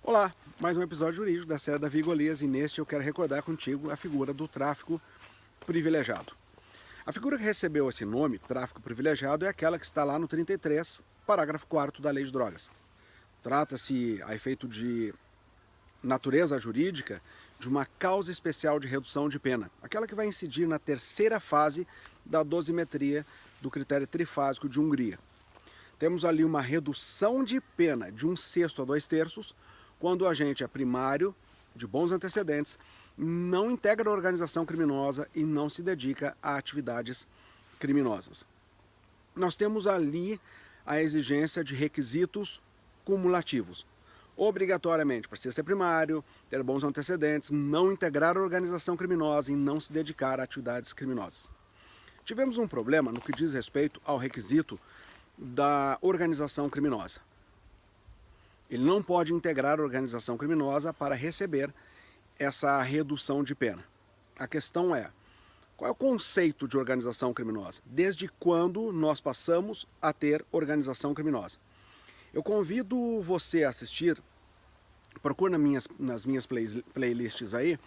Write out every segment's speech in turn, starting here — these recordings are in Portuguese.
Olá, mais um episódio jurídico da série Davi e Golias, e neste eu quero recordar contigo a figura do tráfico privilegiado. A figura que recebeu esse nome, tráfico privilegiado, é aquela que está lá no 33, parágrafo 4º da Lei de Drogas. Trata-se, a efeito de natureza jurídica, de uma causa especial de redução de pena, aquela que vai incidir na terceira fase da dosimetria do critério trifásico de Hungria. Temos ali uma redução de pena de 1/6 a 2/3, quando o agente é primário, de bons antecedentes, não integra a organização criminosa e não se dedica a atividades criminosas. Nós temos ali a exigência de requisitos cumulativos. Obrigatoriamente precisa ser primário, ter bons antecedentes, não integrar a organização criminosa e não se dedicar a atividades criminosas. Tivemos um problema no que diz respeito ao requisito da organização criminosa. Ele não pode integrar a organização criminosa para receber essa redução de pena. A questão é, qual é o conceito de organização criminosa? Desde quando nós passamos a ter organização criminosa? Eu convido você a assistir, procura nas minhas playlists aí,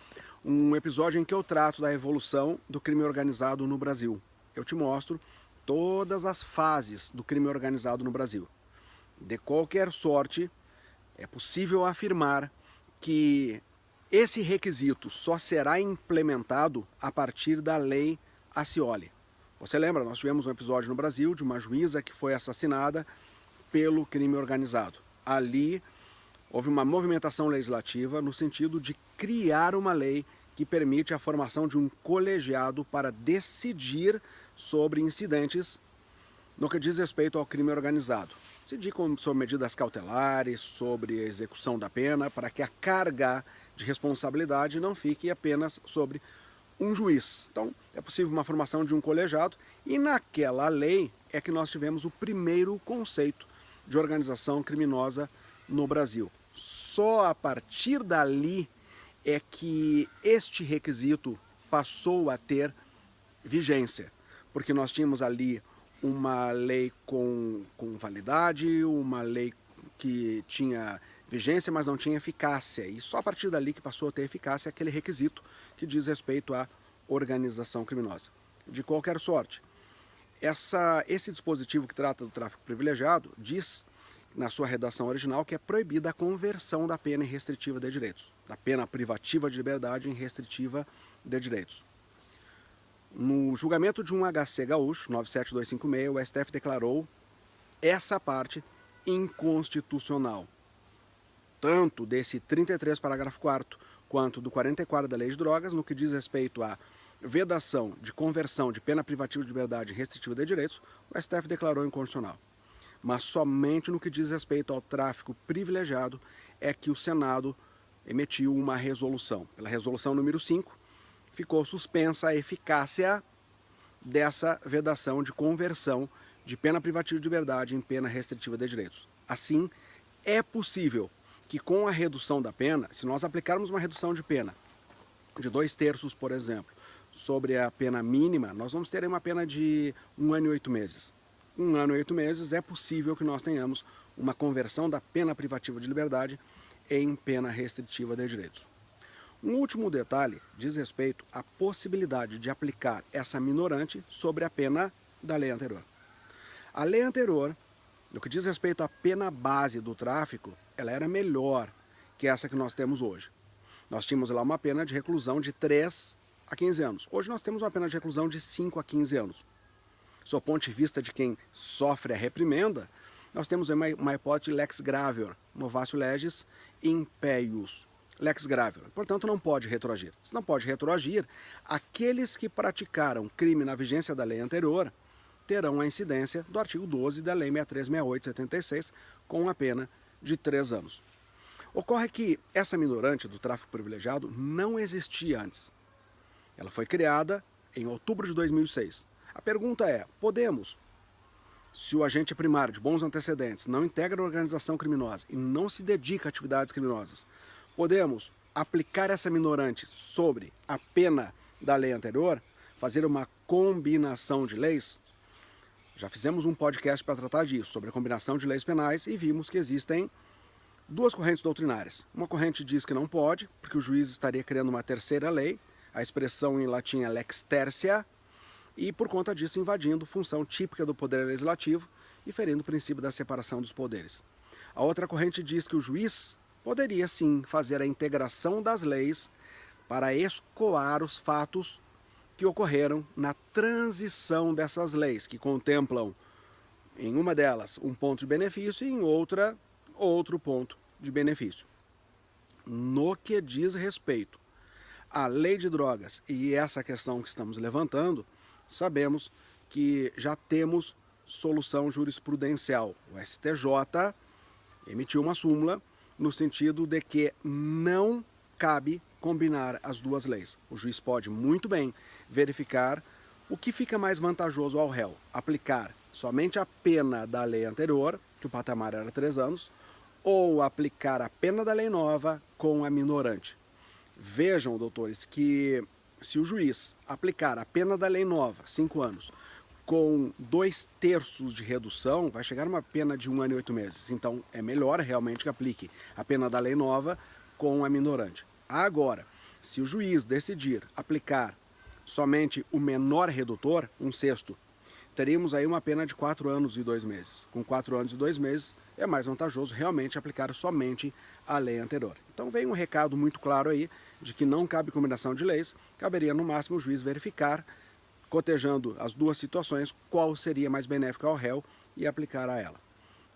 um episódio em que eu trato da evolução do crime organizado no Brasil. Eu te mostro todas as fases do crime organizado no Brasil. De qualquer sorte, é possível afirmar que esse requisito só será implementado a partir da lei Accioli. Você lembra, nós tivemos um episódio no Brasil de uma juíza que foi assassinada pelo crime organizado. Ali houve uma movimentação legislativa no sentido de criar uma lei que permite a formação de um colegiado para decidir sobre incidentes no que diz respeito ao crime organizado. Decidir sobre medidas cautelares, sobre a execução da pena, para que a carga de responsabilidade não fique apenas sobre um juiz. Então, é possível uma formação de um colegiado, e naquela lei é que nós tivemos o primeiro conceito de organização criminosa no Brasil. Só a partir dali é que este requisito passou a ter vigência, porque nós tínhamos ali uma lei com validade, uma lei que tinha vigência, mas não tinha eficácia, e só a partir dali que passou a ter eficácia aquele requisito que diz respeito à organização criminosa. De qualquer sorte, esse dispositivo que trata do tráfico privilegiado diz, na sua redação original, que é proibida a conversão da pena em restritiva de direitos, da pena privativa de liberdade em restritiva de direitos. No julgamento de um HC gaúcho, 97256, o STF declarou essa parte inconstitucional. Tanto desse 33, parágrafo 4º, quanto do 44 da Lei de Drogas, no que diz respeito à vedação de conversão de pena privativa de liberdade em restritiva de direitos, o STF declarou inconstitucional. Mas somente no que diz respeito ao tráfico privilegiado é que o Senado emitiu uma resolução. Pela resolução número 5, ficou suspensa a eficácia dessa vedação de conversão de pena privativa de liberdade em pena restritiva de direitos. Assim, é possível que com a redução da pena, se nós aplicarmos uma redução de pena de 2/3, por exemplo, sobre a pena mínima, nós vamos ter uma pena de 1 ano e 8 meses. 1 ano e 8 meses é possível que nós tenhamos uma conversão da pena privativa de liberdade em pena restritiva de direitos. Um último detalhe diz respeito à possibilidade de aplicar essa minorante sobre a pena da lei anterior. A lei anterior, no que diz respeito à pena base do tráfico, ela era melhor que essa que nós temos hoje. Nós tínhamos lá uma pena de reclusão de 3 a 15 anos. Hoje nós temos uma pena de reclusão de 5 a 15 anos. Sob o ponto de vista de quem sofre a reprimenda, nós temos uma hipótese de lex gravior, novatio legis impeius. Lex gravior, portanto não pode retroagir. Se não pode retroagir, aqueles que praticaram crime na vigência da lei anterior terão a incidência do artigo 12 da Lei 6368/76, com a pena de 3 anos. Ocorre que essa minorante do tráfico privilegiado não existia antes. Ela foi criada em outubro de 2006. A pergunta é, podemos, se o agente primário de bons antecedentes não integra a organização criminosa e não se dedica a atividades criminosas, podemos aplicar essa minorante sobre a pena da lei anterior, fazer uma combinação de leis? Já fizemos um podcast para tratar disso, sobre a combinação de leis penais, e vimos que existem duas correntes doutrinárias. Uma corrente diz que não pode, porque o juiz estaria criando uma terceira lei, a expressão em latim é lex tertia, e por conta disso invadindo função típica do poder legislativo e ferindo o princípio da separação dos poderes. A outra corrente diz que o juiz poderia sim fazer a integração das leis para escoar os fatos que ocorreram na transição dessas leis, que contemplam, em uma delas, um ponto de benefício e em outra, outro ponto de benefício. No que diz respeito à lei de drogas e essa questão que estamos levantando, sabemos que já temos solução jurisprudencial. O STJ emitiu uma súmula no sentido de que não cabe combinar as duas leis. O juiz pode muito bem verificar o que fica mais vantajoso ao réu, aplicar somente a pena da lei anterior, que o patamar era 3 anos, ou aplicar a pena da lei nova com a minorante. Vejam, doutores, que se o juiz aplicar a pena da lei nova, 5 anos, com 2/3 de redução, vai chegar a uma pena de 1 ano e 8 meses. Então, é melhor realmente que aplique a pena da lei nova com a minorante. Agora, se o juiz decidir aplicar somente o menor redutor, 1/6, teríamos aí uma pena de 4 anos e 2 meses. Com 4 anos e 2 meses, é mais vantajoso realmente aplicar somente a lei anterior. Então vem um recado muito claro aí de que não cabe combinação de leis, caberia no máximo o juiz verificar, cotejando as duas situações, qual seria mais benéfica ao réu e aplicar a ela.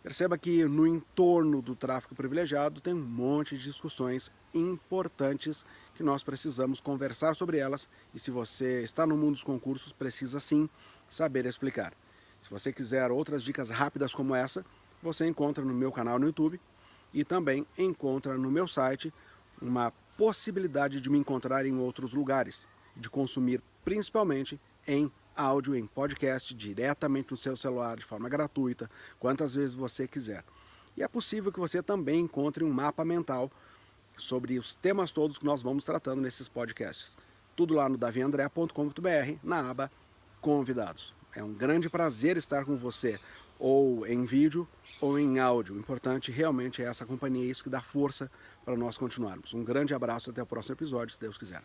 Perceba que no entorno do tráfico privilegiado tem um monte de discussões importantes que nós precisamos conversar sobre elas, e se você está no mundo dos concursos, precisa sim saber explicar. Se você quiser outras dicas rápidas como essa, você encontra no meu canal no YouTube e também encontra no meu site uma possibilidade de me encontrar em outros lugares, de consumir principalmente em áudio, em podcast, diretamente no seu celular, de forma gratuita, quantas vezes você quiser. E é possível que você também encontre um mapa mental sobre os temas todos que nós vamos tratando nesses podcasts. Tudo lá no daviandré.com.br, na aba Convidados. É um grande prazer estar com você, ou em vídeo ou em áudio. O importante realmente é essa companhia, isso que dá força para nós continuarmos. Um grande abraço, até o próximo episódio, se Deus quiser.